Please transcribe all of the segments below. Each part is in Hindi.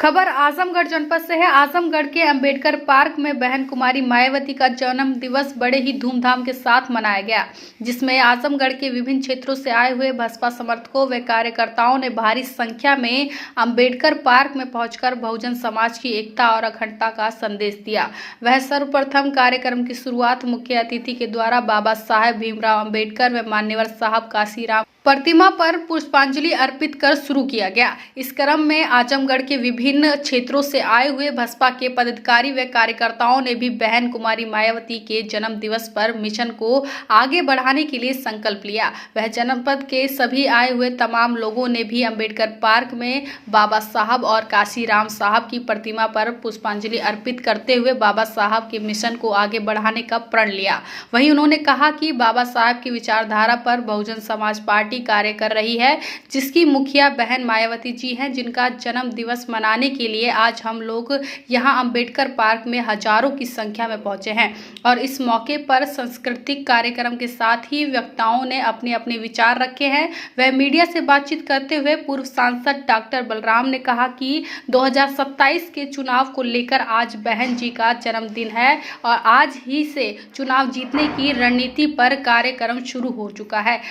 खबर आजमगढ़ जनपद से है। आजमगढ़ के अंबेडकर पार्क में बहन कुमारी मायावती का जन्म दिवस बड़े ही धूमधाम के साथ मनाया गया, जिसमें आजमगढ़ के विभिन्न क्षेत्रों से आए हुए भाजपा समर्थकों व कार्यकर्ताओं ने भारी संख्या में अंबेडकर पार्क में पहुंचकर बहुजन समाज की एकता और अखंडता का संदेश दिया। वह सर्वप्रथम कार्यक्रम की शुरुआत मुख्य अतिथि के द्वारा बाबा साहेब भीमराव अंबेडकर व मान्यवर साहब काशीराम प्रतिमा पर पुष्पांजलि अर्पित कर शुरू किया गया। इस क्रम में आजमगढ़ के विभिन्न क्षेत्रों से आए हुए भाजपा के पदाधिकारी व कार्यकर्ताओं ने भी बहन कुमारी मायावती के जन्म दिवस पर मिशन को आगे बढ़ाने के लिए संकल्प लिया। वह जनपद के सभी आए हुए तमाम लोगों ने भी अंबेडकर पार्क में बाबा साहब और काशीराम साहब की प्रतिमा पर पुष्पांजलि अर्पित करते हुए बाबा साहब के मिशन को आगे बढ़ाने का प्रण लिया। वहीं उन्होंने कहा कि बाबा साहब की विचारधारा पर बहुजन समाज पार्टी कार्य कर रही है, जिसकी मुखिया बहन मायावती जी हैं, जिनका जन्म दिवस मनाने के लिए आज हम लोग यहां अंबेडकर पार्क में हजारों की संख्या में पहुंचे हैं। और इस मौके पर सांस्कृतिक कार्यक्रम के साथ ही वक्ताओं ने अपने अपने विचार रखे हैं। वह मीडिया से बातचीत करते हुए पूर्व सांसद डॉक्टर बलराम ने कहा कि 2027 के चुनाव को लेकर आज बहन जी का जन्मदिन है और आज ही से चुनाव जीतने की रणनीति पर कार्यक्रम शुरू हो चुका है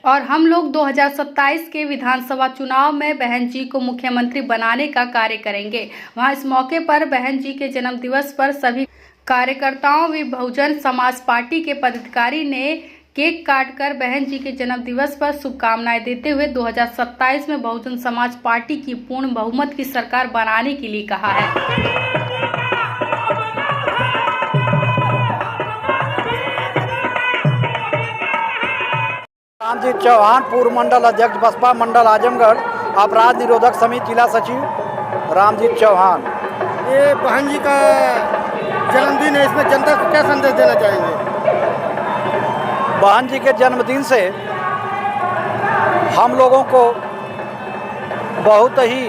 और हम लोग 2027 के विधानसभा चुनाव में बहन जी को मुख्यमंत्री बनाने का कार्य करेंगे। वहां इस मौके पर बहन जी के जन्म दिवस पर सभी कार्यकर्ताओं व बहुजन समाज पार्टी के पदाधिकारी ने केक काटकर बहन जी के जन्म दिवस पर शुभकामनाएं देते हुए 2027 में बहुजन समाज पार्टी की पूर्ण बहुमत की सरकार बनाने के लिए कहा है। रामजीत चौहान, पूर्व मंडल अध्यक्ष बसपा मंडल आजमगढ़, अपराध निरोधक समिति जिला सचिव रामजीत चौहान। ये बहन जी का जन्मदिन है, इसमें जनता को क्या संदेश देना चाहेंगे? बहन जी के जन्मदिन से हम लोगों को बहुत ही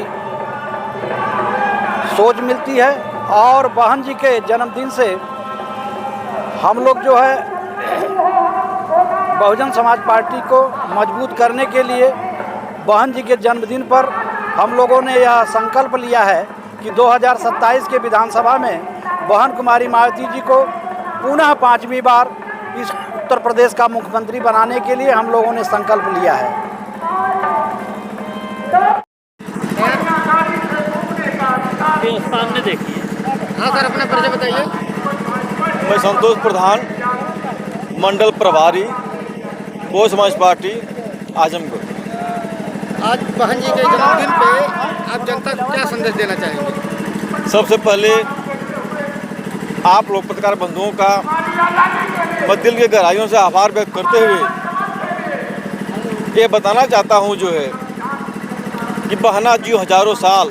सोच मिलती है और बहन जी के जन्मदिन से हम लोग जो है बहुजन समाज पार्टी को मजबूत करने के लिए बहन जी के जन्मदिन पर हम लोगों ने यह संकल्प लिया है कि 2027 के विधानसभा में बहन कुमारी मायावती जी को पुनः 5वीं बार इस उत्तर प्रदेश का मुख्यमंत्री बनाने के लिए हम लोगों ने संकल्प लिया है। सामने देखिए। हाँ सर, अपना परिचय बताइए। मैं संतोष प्रधान, मंडल प्रभारी, बहुजन समाज पार्टी आजमगढ़। आज बहन जी के जन्मदिन पे आप जनता को क्या संदेश देना चाहेंगे? सबसे पहले आप लोग पत्रकार बंधुओं का मैं दिल की गहराइयों से आभार व्यक्त करते हुए ये बताना चाहता हूँ जो है कि बहना जी हजारों साल,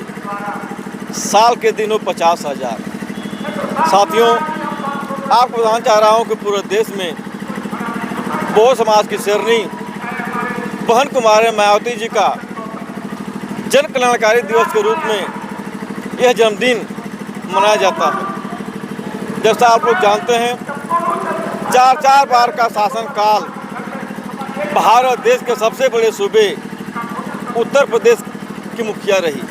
साल के दिनों 50,000। साथियों, आपको बताना चाह रहा हूँ कि पूरे देश में बहुजन समाज की शेरनी बहन कुमारी मायावती जी का जन कल्याणकारी दिवस के रूप में यह जन्मदिन मनाया जाता है। जैसा आप लोग जानते हैं, 4 बार का शासनकाल भारत देश के सबसे बड़े सूबे उत्तर प्रदेश की मुखिया रही।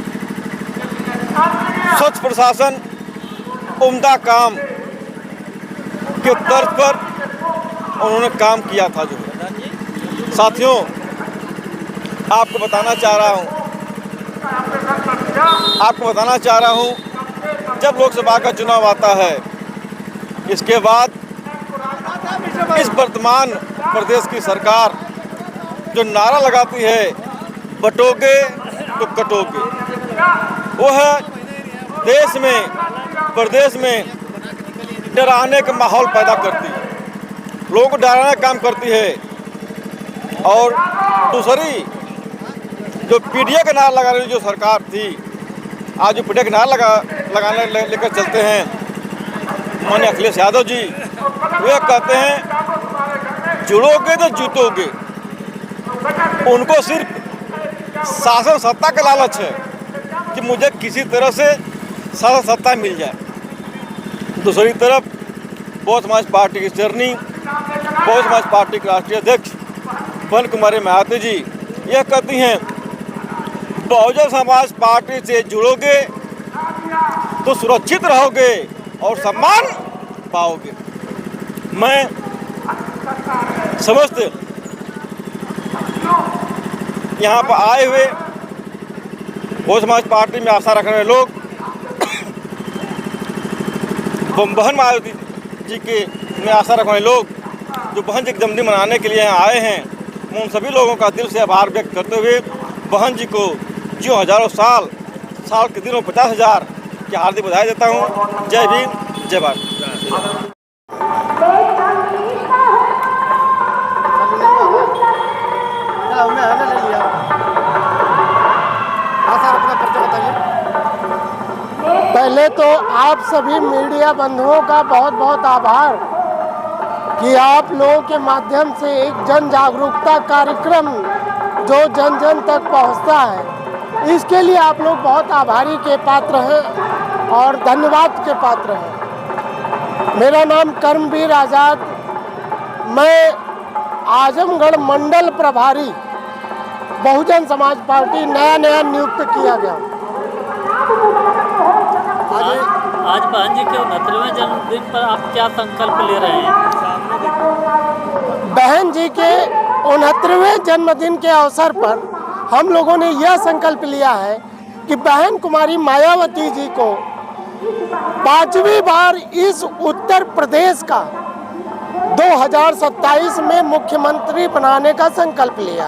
स्वच्छ प्रशासन, उम्दा काम के तर्ज पर उन्होंने काम किया था। जो है साथियों, आपको बताना चाह रहा हूँ जब लोकसभा का चुनाव आता है, इसके बाद इस वर्तमान प्रदेश की सरकार जो नारा लगाती है बटोगे तो कटोगे, वह देश में प्रदेश में डराने का माहौल पैदा करती है, लोगों को डराने का काम करती है। और दूसरी जो पीडीए का नारा लगा रही जो सरकार थी, आज जो पीडीए का नारा लगाने लेकर चलते हैं माननीय अखिलेश यादव जी, वे कहते हैं जुड़ोगे तो जीतोगे। उनको सिर्फ शासन सत्ता का लालच है कि मुझे किसी तरह से शासन सत्ता मिल जाए। दूसरी तरफ बहुजन समाज पार्टी की शेरनी, बहुजन समाज पार्टी के राष्ट्रीय अध्यक्ष बहन कुमारी मायावती जी यह कहती हैं बहुजन समाज पार्टी से जुड़ोगे तो सुरक्षित रहोगे और सम्मान पाओगे। मैं समस्त यहाँ पर आए हुए बहुजन समाज पार्टी में आशा रखने वाले लोग, बहन मायावती जी के में आशा रखने वाले लोग जो बहन जी की जन्मदिन मनाने के लिए यहाँ आए हैं, मैं उन सभी लोगों का दिल से आभार व्यक्त करते हुए बहन जी को जो हजारों साल के दिनों 50,000 की हार्दिक बधाई देता हूँ। जय भीम, जय भारत। पहले तो आप सभी मीडिया बंधुओं का बहुत बहुत आभार कि आप लोगों के माध्यम से एक जन जागरूकता कार्यक्रम जो जन जन तक पहुंचता है, इसके लिए आप लोग बहुत आभारी के पात्र हैं और धन्यवाद के पात्र हैं। मेरा नाम कर्मवीर आज़ाद, मैं आजमगढ़ मंडल प्रभारी बहुजन समाज पार्टी नया नियुक्त किया गया। आज बहन जी के 69वें जन्मदिन पर आप क्या संकल्प ले रहे हैं? बहन जी के 69वें जन्मदिन के अवसर पर हम लोगों ने यह संकल्प लिया है कि बहन कुमारी मायावती जी को 5वीं बार इस उत्तर प्रदेश का 2027 में मुख्यमंत्री बनाने का संकल्प लिया।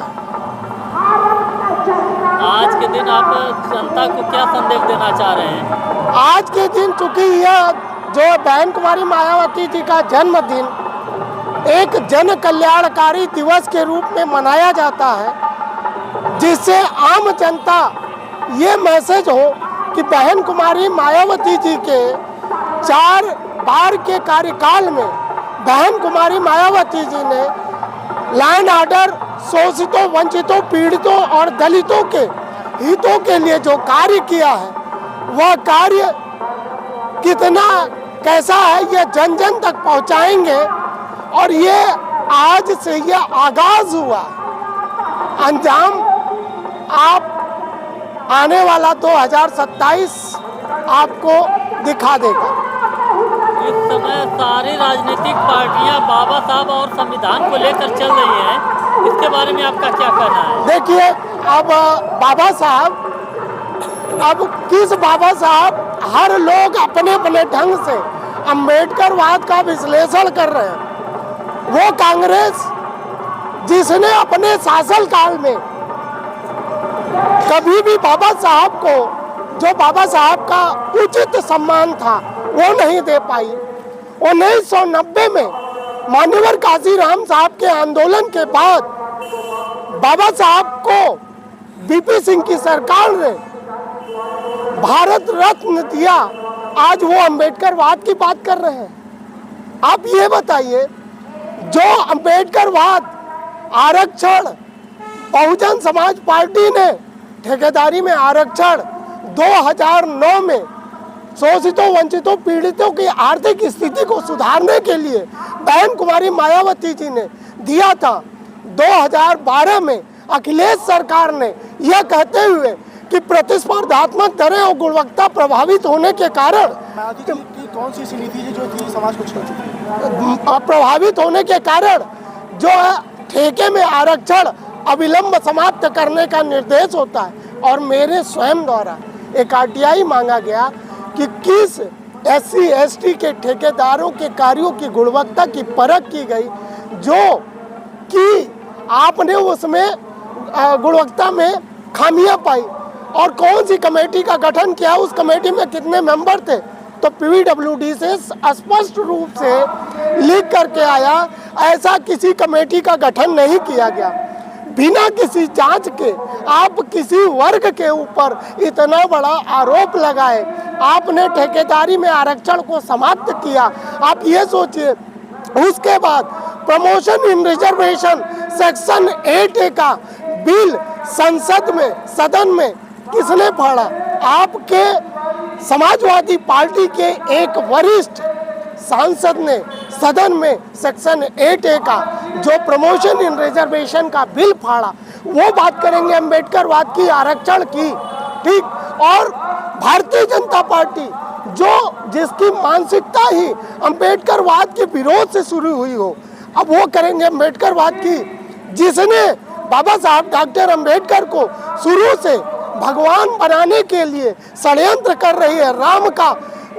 आज के दिन आप जनता को क्या संदेश देना चाह रहे हैं? आज के दिन चूंकि यह जो बहन कुमारी मायावती जी का जन्मदिन एक जन कल्याणकारी दिवस के रूप में मनाया जाता है, जिससे आम जनता ये मैसेज हो कि बहन कुमारी मायावती जी के 4 बार के कार्यकाल में बहन कुमारी मायावती जी ने लैंड ऑर्डर, शोषितों, वंचितों, पीड़ितों और दलितों के हितों के लिए जो कार्य किया है, वह कार्य कितना कैसा है ये जन जन तक पहुंचाएंगे। और ये आज से ये आगाज हुआ, अंजाम आप आने वाला 2027 आपको दिखा देगा। इस समय सारी राजनीतिक पार्टियां बाबा साहब और संविधान को लेकर चल रही हैं, इसके बारे में आपका क्या कहना है? देखिए, अब बाबा साहब, अब किस बाबा साहब, हर लोग अपने अपने ढंग से अम्बेडकरवाद का विश्लेषण कर रहे हैं। वो कांग्रेस जिसने अपने शासनकाल में कभी भी बाबा साहब को, जो बाबा साहब का उचित सम्मान था, वो नहीं दे पाई। 1990 में मान्यवर काशीराम साहब के आंदोलन के बाद बाबा साहब को बीपी सिंह की सरकार ने भारत रत्न दिया। आज वो अम्बेडकरवाद की बात कर रहे हैं। आप ये बताइए, जो अम्बेडकरवाद, आरक्षण, बहुजन समाज पार्टी ने ठेकेदारी में आरक्षण 2009 में शोषितों, वंचितों, पीड़ितों की आर्थिक स्थिति को सुधारने के लिए बहन कुमारी मायावती जी ने दिया था। 2012 में अखिलेश सरकार ने यह कहते हुए कि प्रतिस्पर्धात्मक दरें और गुणवत्ता प्रभावित होने के कारण की कौन सी नीति जो थी समाज को छोड़ चुकी, प्रभावित होने के कारण जो है ठेके में आरक्षण अविलंब समाप्त करने का निर्देश होता है। और मेरे स्वयं द्वारा एक RTI मांगा गया कि किस SC ST के ठेकेदारों के कार्यों की गुणवत्ता की परख की गई, जो कि आपने उसमें गुणवत्ता में खामियां पाई। और कौन सी कमेटी का गठन किया, उस कमेटी में कितने मेंबर थे, तो PWD से स्पष्ट रूप से लिख करके आया, ऐसा किसी कमेटी का गठन नहीं किया गया। बिना किसी जांच के आप किसी वर्ग के ऊपर इतना बड़ा आरोप लगाए, आपने ठेकेदारी में आरक्षण को समाप्त किया। आप ये सोचिए, उसके बाद प्रमोशन इन रिजर्वेशन सेक्शन 8A का बिल संसद में, सदन में किसने पढ़ा? आपके समाजवादी पार्टी के एक वरिष्ठ सांसद ने सदन में सेक्शन 8A का जो प्रमोशन इन रिजर्वेशन का बिल फाड़ा। वो बात करेंगे अम्बेडकरवाद की, आरक्षण की, ठीक। और भारतीय जनता पार्टी जिसकी मानसिकता ही अंबेडकरवाद के विरोध से शुरू हुई हो, अब वो करेंगे अंबेडकरवाद की। जिसने बाबा साहब डॉक्टर अंबेडकर को शुरू से भगवान बनाने के लिए षड्यंत्र कर रही है राम का,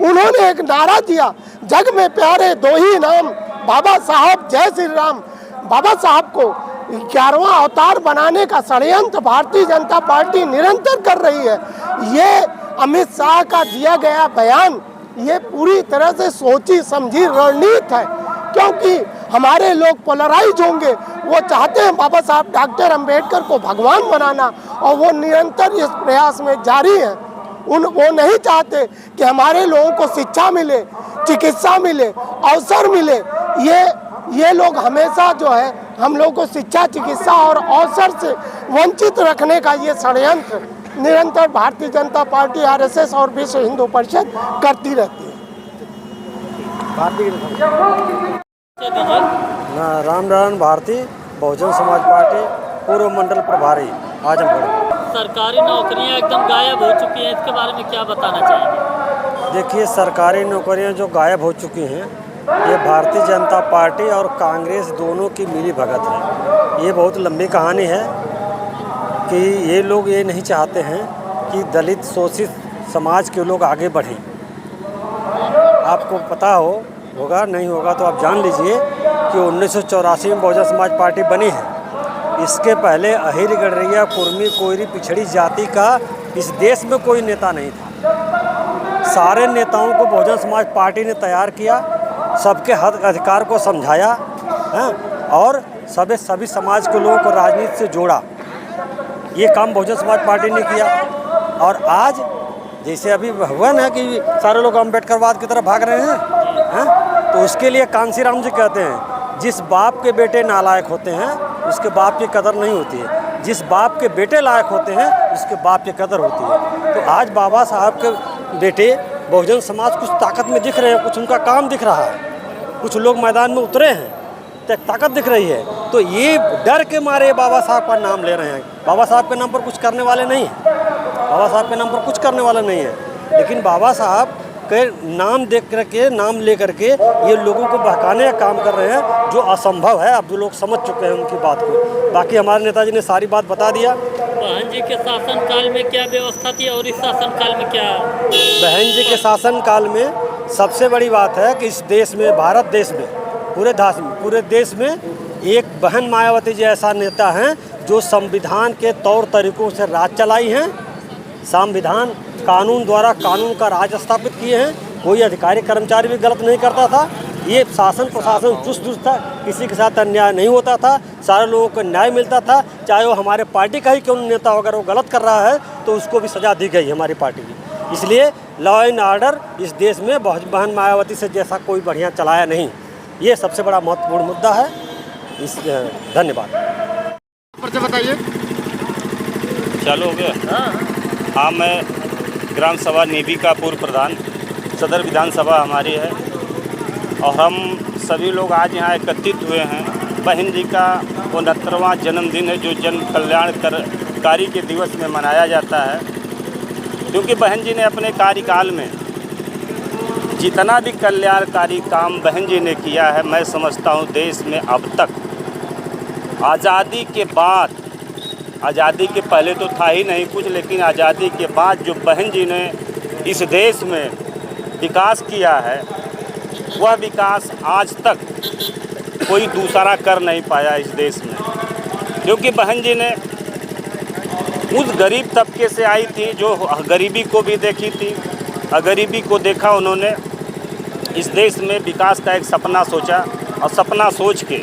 उन्होंने एक नारा दिया, जग में प्यारे दो ही नाम, बाबा साहब जय श्री राम। बाबा साहब को 11वां अवतार बनाने का षड्यंत्र भारतीय जनता पार्टी निरंतर कर रही है। ये अमित शाह का दिया गया बयान ये पूरी तरह से सोची समझी रणनीति है, क्योंकि हमारे लोग पोलराइज होंगे। वो चाहते हैं बाबा साहब डॉक्टर अंबेडकर को भगवान बनाना, और वो निरंतर इस प्रयास में जारी है। वो नहीं चाहते कि हमारे लोगों को शिक्षा मिले, चिकित्सा मिले, अवसर मिले। ये लोग हमेशा जो है हम लोग को शिक्षा, चिकित्सा और अवसर से वंचित रखने का ये षड्यंत्र निरंतर भारतीय जनता पार्टी, आरएसएस और विश्व हिंदू परिषद करती रहती है। रामनारायण भारती, बहुजन समाज पार्टी, पूर्व मंडल प्रभारी, आजमगढ़। सरकारी नौकरियां एकदम गायब हो चुकी हैं, इसके बारे में क्या बताना चाहेंगे? देखिए, सरकारी नौकरियां जो गायब हो चुकी हैं, ये भारतीय जनता पार्टी और कांग्रेस दोनों की मिली भगत है। ये बहुत लंबी कहानी है कि ये लोग ये नहीं चाहते हैं कि दलित शोषित समाज के लोग आगे बढ़ें। आपको पता होगा, नहीं होगा तो आप जान लीजिए कि 1984 में बहुजन समाज पार्टी बनी है। इसके पहले अहिर, गडरिया, कुर्मी, कोयरी, पिछड़ी जाति का इस देश में कोई नेता नहीं था। सारे नेताओं को बहुजन समाज पार्टी ने तैयार किया, सबके हक अधिकार को समझाया है, और सभी समाज के लोगों को राजनीति से जोड़ा। ये काम बहुजन समाज पार्टी ने किया। और आज जैसे अभी हुआ ना कि सारे लोग अम्बेडकरवाद की तरफ भाग रहे हैं, तो उसके लिए कांसीराम जी कहते हैं, जिस बाप के बेटे नालायक होते हैं उसके बाप की कदर नहीं होती है, जिस बाप के बेटे लायक होते हैं उसके बाप की कदर होती है। तो आज बाबा साहब के बेटे बहुजन समाज कुछ ताकत में दिख रहे हैं, कुछ उनका काम दिख रहा है, कुछ लोग मैदान में उतरे हैं तो एक ताकत दिख रही है। तो ये डर के मारे बाबा साहब का नाम ले रहे हैं। बाबा साहब के नाम पर कुछ करने वाले नहीं हैं, बाबा साहब के नाम पर कुछ करने वाला नहीं है, लेकिन बाबा साहब के नाम देख करके, नाम ले करके ये लोगों को बहकाने का काम कर रहे हैं, जो असंभव है। अब जो लोग समझ चुके हैं उनकी बात को। बाकी हमारे नेताजी ने सारी बात बता दिया। बहन जी के शासनकाल में क्या व्यवस्था थी और इस शासनकाल में क्या? बहन जी के शासनकाल में सबसे बड़ी बात है कि इस देश में, भारत देश में, पूरे देश में एक बहन मायावती जी ऐसा नेता हैं जो संविधान के तौर तरीकों से राज चलाई हैं। संविधान कानून द्वारा कानून का राज स्थापित किए हैं। कोई अधिकारी कर्मचारी भी गलत नहीं करता था। ये शासन प्रशासन चुस्त दुरुस्त था, किसी के साथ अन्याय नहीं होता था, सारे लोगों को न्याय मिलता था। चाहे वो हमारे पार्टी का ही क्यों नेता हो, अगर वो गलत कर रहा है तो उसको भी सज़ा दी गई हमारी पार्टी की। इसलिए लॉ एंड ऑर्डर इस देश में बहन मायावती से जैसा कोई बढ़िया चलाया नहीं। ये सबसे बड़ा महत्वपूर्ण मुद्दा है। धन्यवाद। परिचय बताइए। चालू हो गया? हाँ, मैं ग्राम सभा नेवी का पूर्व प्रधान, सदर विधानसभा हमारी है, और हम सभी लोग आज यहाँ एकत्रित हुए हैं। बहन जी का 69वां जन्मदिन है, जो जन कल्याणकारी के दिवस में मनाया जाता है, क्योंकि बहन जी ने अपने कार्यकाल में जितना भी कल्याणकारी काम बहन जी ने किया है, मैं समझता हूँ देश में अब तक आज़ादी के बाद, आज़ादी के पहले तो था ही नहीं कुछ, लेकिन आज़ादी के बाद जो बहन जी ने इस देश में विकास किया है, वह विकास आज तक कोई दूसरा कर नहीं पाया इस देश में। क्योंकि बहन जी ने उस गरीब तबके से आई थी जो गरीबी को भी देखी थी, गरीबी को देखा उन्होंने। इस देश में विकास का एक सपना सोचा, और सपना सोच के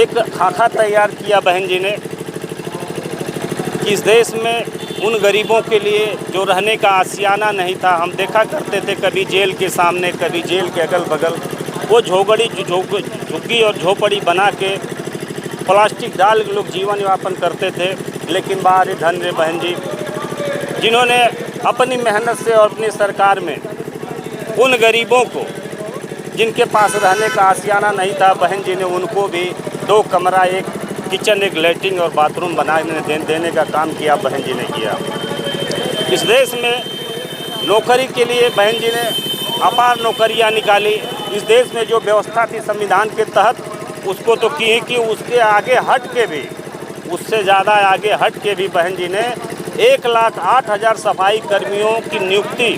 एक खाका तैयार किया बहन जी ने कि इस देश में उन गरीबों के लिए जो रहने का आशियाना नहीं था, हम देखा करते थे कभी जेल के सामने, कभी जेल के अगल बगल, वो झुग्गी और झोपड़ी बना के प्लास्टिक डाल के लोग जीवन यापन करते थे। लेकिन बाहर धन्य बहन जी, जिन्होंने अपनी मेहनत से और अपनी सरकार में उन गरीबों को जिनके पास रहने का आशियाना नहीं था, बहन जी ने उनको भी 2 कमरा, एक किचन, एक लैट्रिन और बाथरूम बनाने देने का काम किया बहन जी ने किया। इस देश में नौकरी के लिए बहन जी ने अपार नौकरियां निकाली। इस देश में जो व्यवस्था थी संविधान के तहत उसको तो की ही कि उसके आगे हट के भी, उससे ज़्यादा आगे हट के भी बहन जी ने 1,08,000 सफाई कर्मियों की नियुक्ति,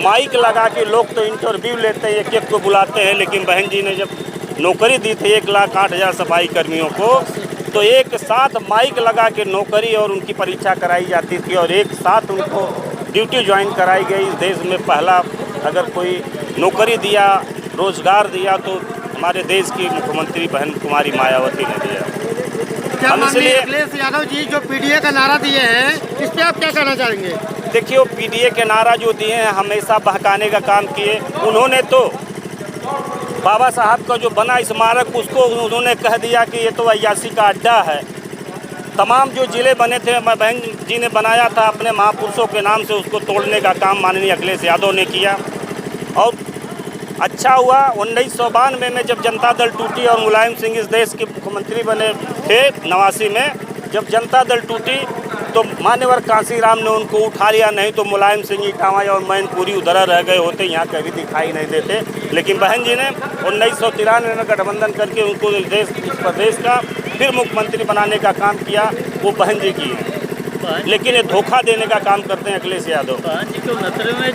माइक लगा के लोग तो इंटरव्यू लेते हैं, एक को बुलाते हैं, लेकिन बहन जी ने जब नौकरी दी थी 1,08,000 सफाई कर्मियों को, तो एक साथ माइक लगा के नौकरी और उनकी परीक्षा कराई जाती थी और एक साथ उनको ड्यूटी ज्वाइन कराई गई। इस देश में पहला अगर कोई नौकरी दिया, रोजगार दिया तो हमारे देश की मुख्यमंत्री बहन कुमारी मायावती ने दिया। क्या हम माननीय इसलिए अखिलेश यादव जी जो पीडीए का नारा दिए हैं, इस पे आप क्या कहना चाहेंगे? देखिए, वो पीडीए के नारा जो दिए हैं हमेशा बहकाने का काम किए। उन्होंने तो बाबा साहब का जो बना स्मारक उसको उन्होंने कह दिया कि ये तो अय्यासी का अड्डा है। तमाम जो जिले बने थे बहन जी ने बनाया था अपने महापुरुषों के नाम से, उसको तोड़ने का काम माननीय अखिलेश यादव ने किया। और अच्छा हुआ 1992 में जब जनता दल टूटी और मुलायम सिंह इस देश के मुख्यमंत्री बने थे 89 में, जब जनता दल टूटी तो मान्यवर कांसीराम ने उनको उठा लिया, नहीं तो मुलायम सिंह इटावा और मैनपुरी उधर रह गए होते, यहाँ कभी दिखाई नहीं देते। लेकिन बहन जी ने 1993 में गठबंधन करके उनको इस प्रदेश का फिर मुख्यमंत्री बनाने का काम किया, वो बहन जी की है। लेकिन ये धोखा देने का काम करते हैं अखिलेश यादव। बहन जी के 69वें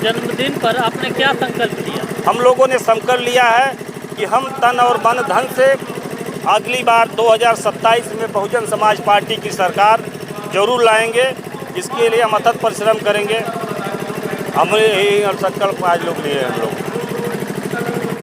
जन्मदिन पर आपने क्या संकल्प लिया? हम लोगों ने संकल्प लिया है कि हम तन और मन धन से अगली बार 2027 में बहुजन समाज पार्टी की सरकार जरूर लाएंगे। इसके लिए हम अथक परिश्रम करेंगे। हम यही संकल्प आज लोग लिए हम लोग।